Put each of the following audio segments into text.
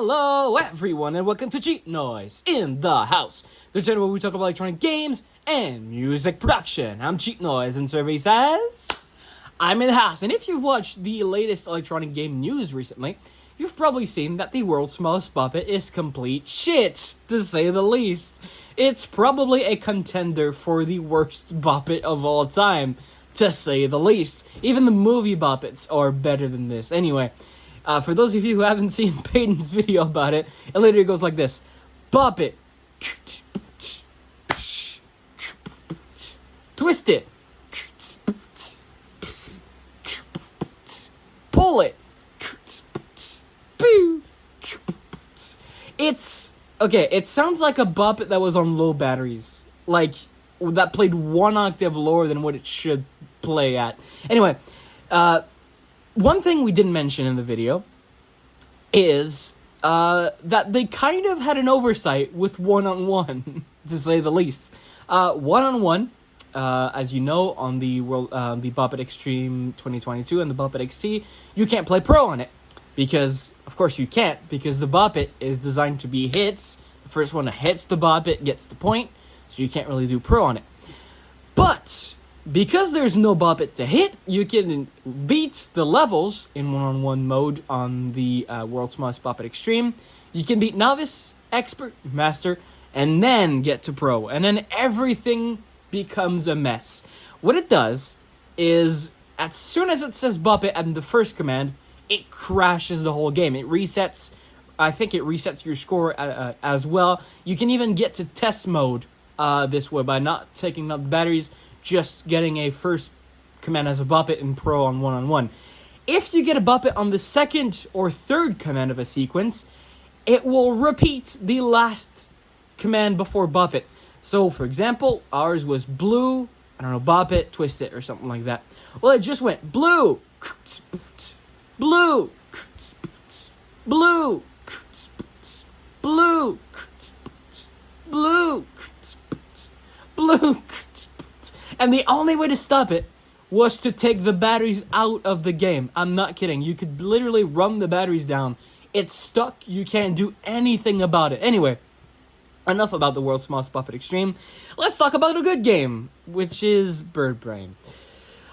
Hello everyone and welcome to Cheap Noise in the House, the channel where we talk about electronic games and music production. I'm Cheap Noise and survey says I'm in the house, and if you've watched the latest electronic game news recently, you've probably seen that the world's smallest Bop It is complete shit, to say the least. It's probably a contender for the worst Bop It of all time, to say the least. Even the movie Bop Its are better than this. Anyway, for those of you who haven't seen Peyton's video about it, it literally goes like this. Bop it. Twist it. Pull it. It sounds like a Bop It that was on low batteries. Like, that played one octave lower than what it should play at. Anyway, one thing we didn't mention in the video is that they kind of had an oversight with one-on-one, to say the least. One-on-one, as you know, on the Bop It Extreme 2022 and the Bop It XT, you can't play pro on it. Because, of course you can't, because the Bop It is designed to be hits. The first one that hits the Bop It gets the point, so you can't really do pro on it. But because there's no Bop It to hit, you can beat the levels in one-on-one mode on the World's Smallest Bop It Extreme. You can beat Novice, Expert, Master, and then get to Pro. And then everything becomes a mess. What it does is, as soon as it says Bop It and the first command, it crashes the whole game. It resets, I think it resets your score as well. You can even get to test mode this way by not taking up the batteries, just getting a first command as a Bop It in Pro on one-on-one. If you get a Bop It on the second or third command of a sequence, it will repeat the last command before Bop It. So, for example, ours was blue, I don't know, Bop It, twist it, or something like that. Well, it just went blue, blue, blue, blue, blue, blue. And the only way to stop it was to take the batteries out of the game. I'm not kidding. You could literally run the batteries down. It's stuck. You can't do anything about it. Anyway, enough about the world's smallest Bop It Extreme. Let's talk about a good game, which is Bird Brain.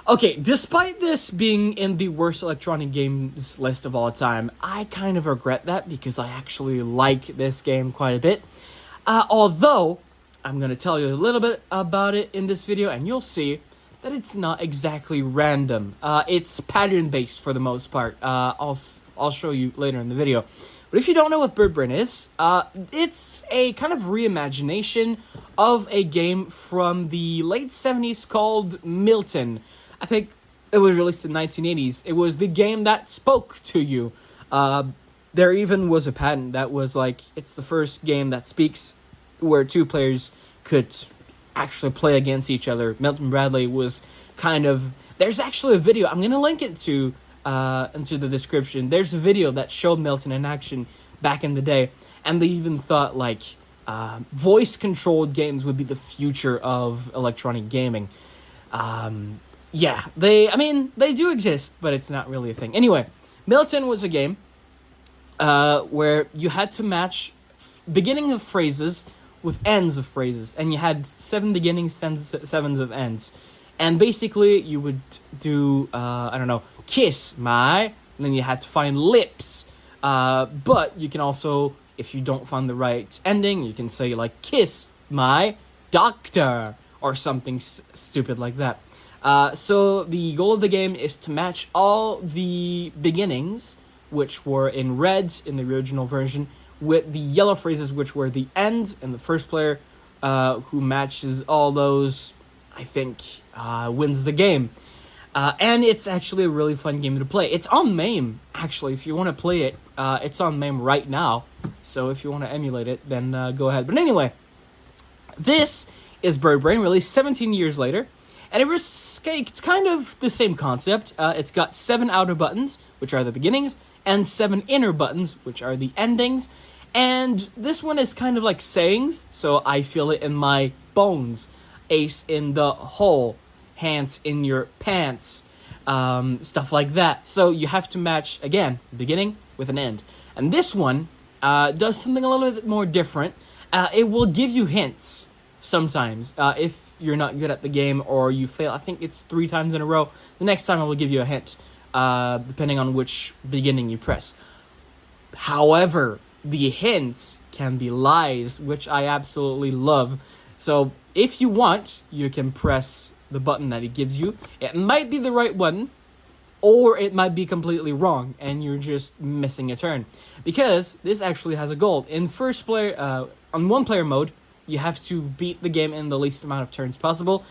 Okay, despite this being in the worst electronic games list of all time, I kind of regret that because I actually like this game quite a bit. Although, I'm going to tell you a little bit about it in this video, and you'll see that it's not exactly random. It's pattern-based for the most part. I'll show you later in the video. But if you don't know what Bird Brain is, it's a kind of reimagination of a game from the late 70s called Milton. I think it was released in the 1980s. It was the game that spoke to you. There even was a patent that was like, it's the first game that speaks, where two players could actually play against each other. Milton Bradley was kind of... There's actually a video. I'm going to link it to into the description. There's a video that showed Milton in action back in the day. And they even thought, like, voice-controlled games would be the future of electronic gaming. Yeah, they do exist, but it's not really a thing. Anyway, Milton was a game where you had to match beginning of phrases with ends of phrases, and you had 7 beginnings, 7 of ends. And basically, you would do, kiss my, and then you had to find lips. But you can also, if you don't find the right ending, you can say, like, kiss my doctor, or something stupid like that. So the goal of the game is to match all the beginnings, which were in red in the original version, with the yellow phrases, which were the ends, and the first player who matches all those, I think, wins the game. And it's actually a really fun game to play. It's on MAME, actually. If you want to play it, it's on MAME right now. So if you want to emulate it, then go ahead. But anyway, this is Bird Brain, released 17 years later. And it's kind of the same concept. It's got 7 outer buttons, which are the beginnings, and 7 inner buttons, which are the endings. And this one is kind of like sayings, so I feel it in my bones. Ace in the hole, hands in your pants, stuff like that. So you have to match, again, beginning with an end. And this one does something a little bit more different. It will give you hints sometimes if you're not good at the game or you fail. I think it's 3 times in a row. The next time I will give you a hint, depending on which beginning you press. However, the hints can be lies, which I absolutely love. So if you want, you can press the button that it gives you. It might be the right button, or it might be completely wrong, and you're just missing a turn. Because this actually has a goal. In first player, on 1-player mode, you have to beat the game in the least amount of turns possible.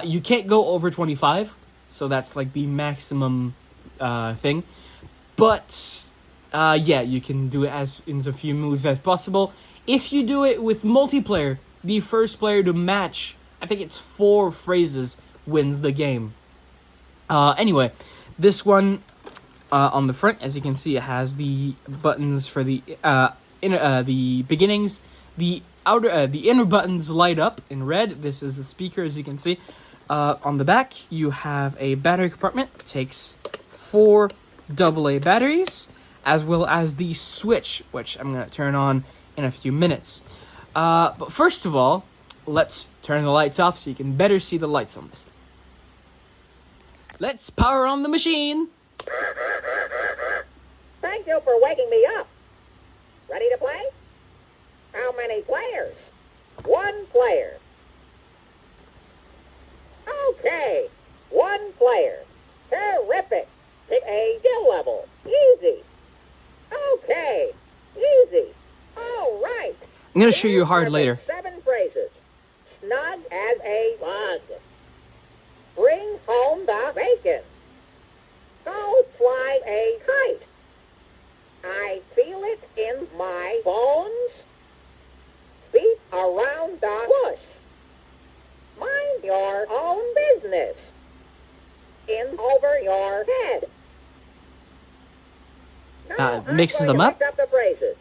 You can't go over 25, so that's like the maximum thing. But yeah, you can do it as in as few moves as possible. If you do it with multiplayer, the first player to match, I think it's 4 phrases, wins the game. Anyway, this one on the front, as you can see, it has the buttons for the the beginnings. The inner buttons light up in red. This is the speaker, as you can see. On the back, you have a battery compartment. It takes 4 AA batteries, as well as the switch, which I'm going to turn on in a few minutes. But first of all, let's turn the lights off so you can better see the lights on this thing. Let's power on the machine. Thank you for waking me up. Ready to play? How many players? 1 player. Okay, 1 player. Terrific. Pick a skill level. Easy. Okay, easy. All right. I'm going to show you hard later. 7 phrases. Snug as a bug. Bring home the bacon. Go fly a kite. I feel it in my bones. Beat around the bush. Mind your own business. In over your head. Now, mixes them up. Mix up the phrases.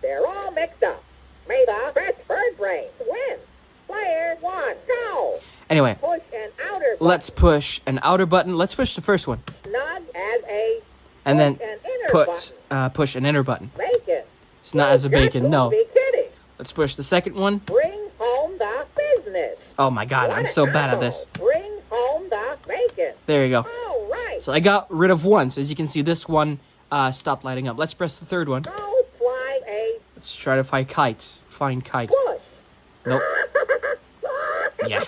They're all mixed up. May the best bird brain win. Player 1, go. Anyway, Push an outer button. let's push an outer button. Let's push the first one. Snug as a. And then push an inner button. push an inner button. Bacon. It's not as a bacon, no. Be kidding. Let's push the second one. Bring home the business. Oh my god, I'm so bad at this. Bring home the bacon. There you go. All right. So I got rid of one. So as you can see, this one stopped lighting up. Let's press the third one. Go fly a Let's try to find kite. Find kite. push. Nope. Yeah.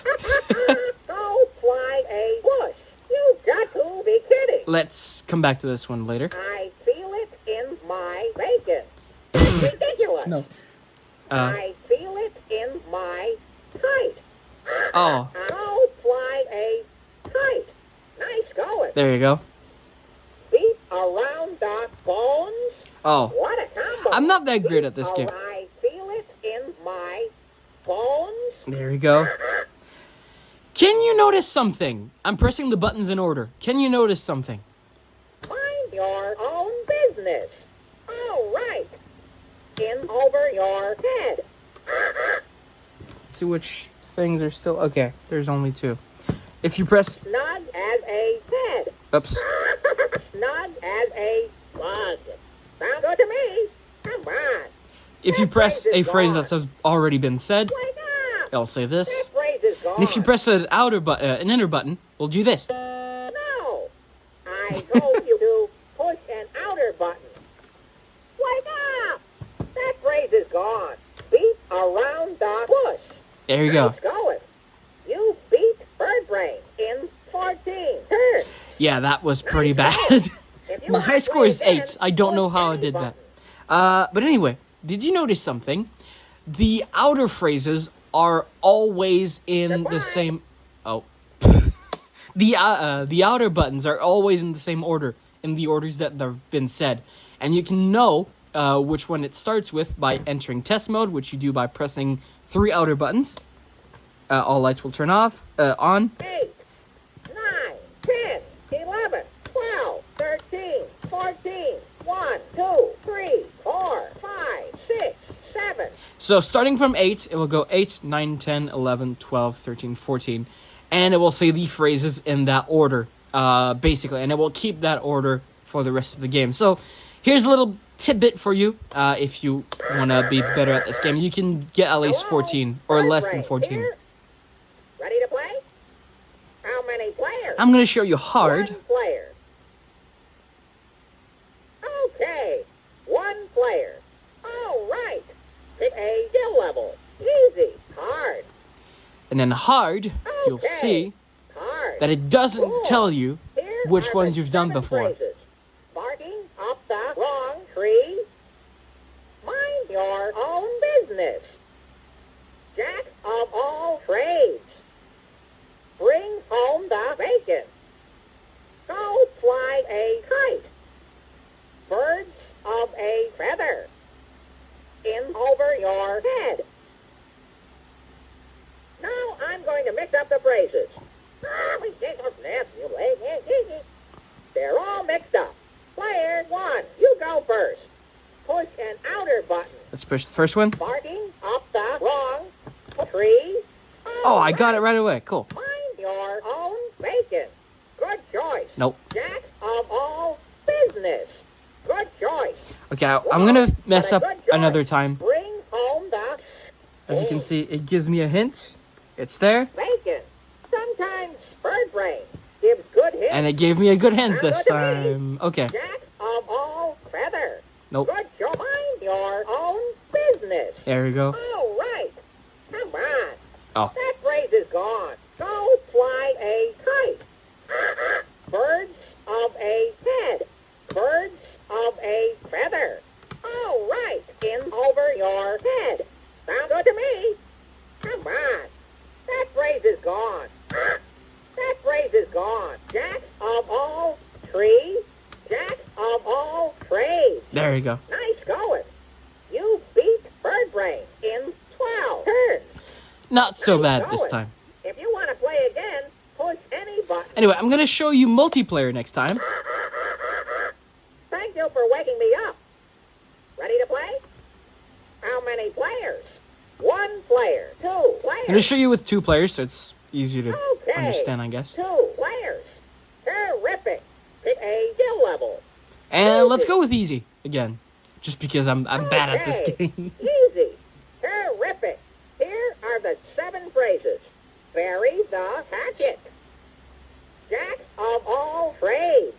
Go fly a push. You got to be kidding. Let's come back to this one later. I feel it in my bacon. It's ridiculous. No. I feel it in my kite. Oh, Go fly a kite. Nice going. there you go. Beat around the bones. Oh, What a combo. I'm not that great at this game. I feel it in my bones. There you go. Can you notice something? I'm pressing the buttons in order. Can you notice something? Mind your own business. All right. In over your head. Let's see which things are still... Okay, there's only 2. If you press... Snug as a head. Oops. Snug as a bug. Sound good to me. Come on. If you press a phrase that's already been said, Wake up. it'll say this. This phrase is gone. And if you press an inner button, we'll do this. No. I told you to push an outer button. Wake up. That phrase is gone. Beat around the bush. There you go. Nice going. You beat bird brain in 14 turns. Yeah, that was pretty bad. If you My wanna high score play is 8. again, I don't know push how I any did that. button. But anyway, did you notice something? The outer phrases are always in the Goodbye. same... Oh. The outer buttons are always in the same order, in the orders that they've been said. And you can know which one it starts with by entering test mode, which you do by pressing 3 outer buttons. All lights will turn off, on. 8, 9, 10, 11, 12, 13, 14, 1, 2, 3, 4, 5, 6, 7. So starting from 8, it will go 8, 9, 10, 11, 12, 13, 14. And it will say the phrases in that order, basically. And it will keep that order for the rest of the game. So here's a little tidbit for you. If you want to be better at this game, you can get at least 14 or Bird less brain than 14. here. Ready to play? How many players? I'm going to show you hard. One player. Okay, one player. All right. Pick a skill level. Easy, hard, And then hard, you'll Okay. see hard. that it doesn't Cool. tell you Here which are ones the you've done 7 before. phrases. Barking up the wrong tree. Mind your own business. Jack of all trades. Bring home the bacon. Go fly a kite. Birds of a feather. In over your head. Now I'm going to mix up the phrases. They're all mixed up. Player 1, you go first. Push an outer button. Let's push the first one. Barking up the wrong tree. Oh, I got it right away. Cool. Mind your own bacon. Good choice. Nope. Jack of all business. Good choice. Okay, I'm going to mess But a up good choice. another time. Bring home the As you can see, it gives me a hint. It's there. bacon. Sometimes bird brain gives good hints. And it gave me a good hint Sounds this good to me. time. Okay. Jack of all feather. Nope. Good choice. Mind your own business. There we go. All right. Come on. Oh. That phrase is gone. Go fly a kite. Birds of a head. Birds of a feather. All right. In over your head. Sound good to me? Come on. That phrase is gone. That phrase is gone. Jack of all trees. Jack of all trades. There you go. Nice going. You beat Bird Brain in 12 turns. Not so Nice bad this going. time. If you want to play again, push any button. Anyway, I'm going to show you multiplayer next time. Thank you for waking me up. Ready to play? How many players? One player. Two I'm going to players. show you with 2 players, so it's easier to Okay. understand, I guess. Two players. Terrific. Pick a skill level. And let's go with easy again. Just because I'm bad at this Okay. game. Easy. Terrific. Here are the 7 phrases. Bury the hatchet. Jack of all trades.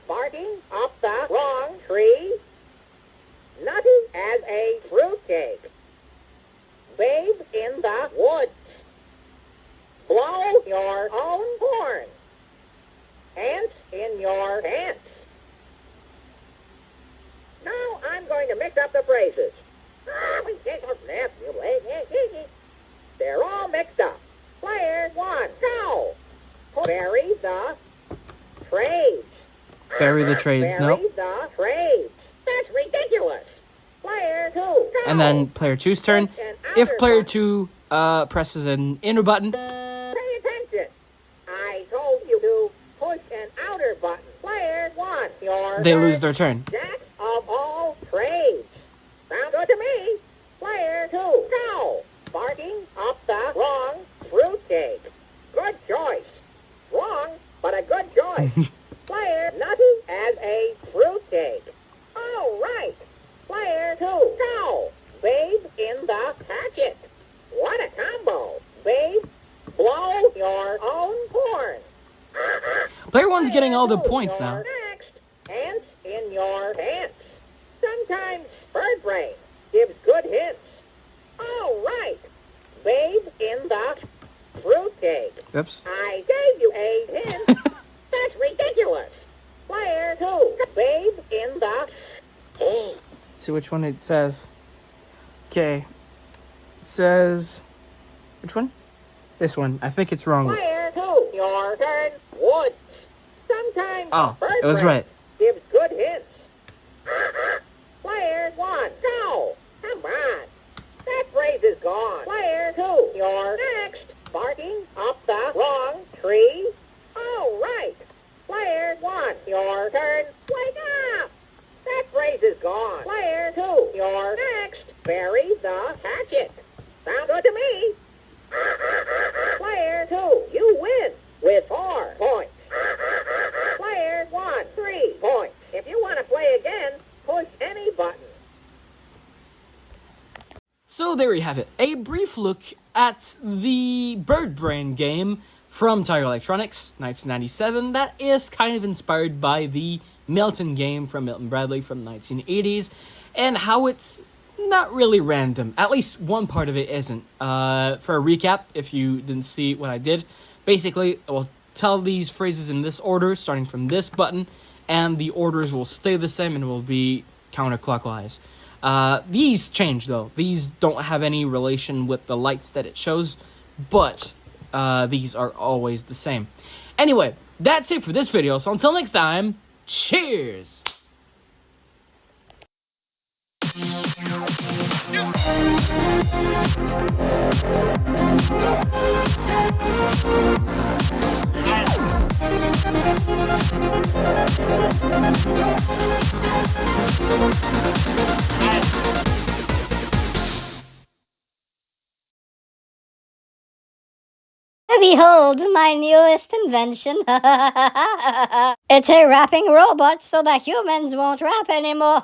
Barking up the wrong tree. Nutty as a fruitcake. Babe in the woods. Blow your own horn. Ants in your pants. Now I'm going to mix up the phrases. They're all mixed up. Player 1, go. Bury the trades. Bury the trades, Bury no. the trades. That's ridiculous. Player 2, go. And then player 2's turn. If player 2 presses an inner button, Pay attention. I told you to push an outer button. Player 1, your they turn. lose their turn. Jack of all trades. Sound good to me. Player 2, go. Barking up the wrong fruitcake. Good choice. Wrong, but a good choice. Player nutty as a fruitcake. All right. Player 2, go. Babe in the hatchet. What a combo. Babe, blow your own horn. Player 1's getting all the Player 2, points you're now. Next, ants in your pants. Sometimes bird brain gives good hints. All right. Babe in the fruitcake. Oops. I gave you a hint. That's ridiculous. Player 2, babe in the... See which one it says. Okay. It says... Which one? This one. I think it's wrong. Player 2, your turn. Woods. Sometimes Oh, bird it was brain right. gives good hints. Player 1, go. Come on. That phrase is gone. Player 2, you're next. Barking up the wrong tree. All right. Player 1, your turn. Wake up. That phrase is gone. Player 2, you're next. Bury the hatchet. Sound good to me. Player 2, you win with 4 points. Player 1, 3 So there you have it, a brief look at the Bird Brain game from Tiger Electronics, 1997, that is kind of inspired by the Milton game from Milton Bradley from the 1980s, and how it's not really random. At least one part of it isn't. For a recap, if you didn't see what I did, basically, I will tell these phrases in this order, starting from this button, and the orders will stay the same and will be counterclockwise. These change, though. These don't have any relation with the lights that it shows, but these are always the same. Anyway, that's it for this video, so until next time, cheers! Behold my newest invention. It's a rapping robot so that humans won't rap anymore.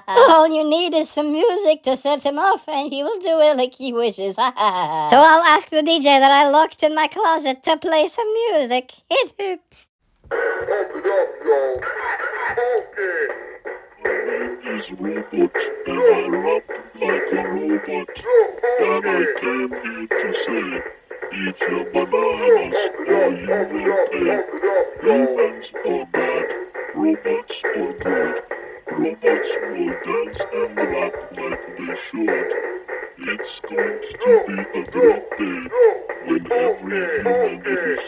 All you need is some music to set him off and he will do it like he wishes. So I'll ask the DJ that I locked in my closet to play some music. Hit it. Pump it up, y'all. Okay. My name is Robot, and I rap like a robot. And I came here to say, eat your bananas, or you will pay. Humans are bad, robots are good. Robots will dance and rap like they should. It's going to be a great day when every human is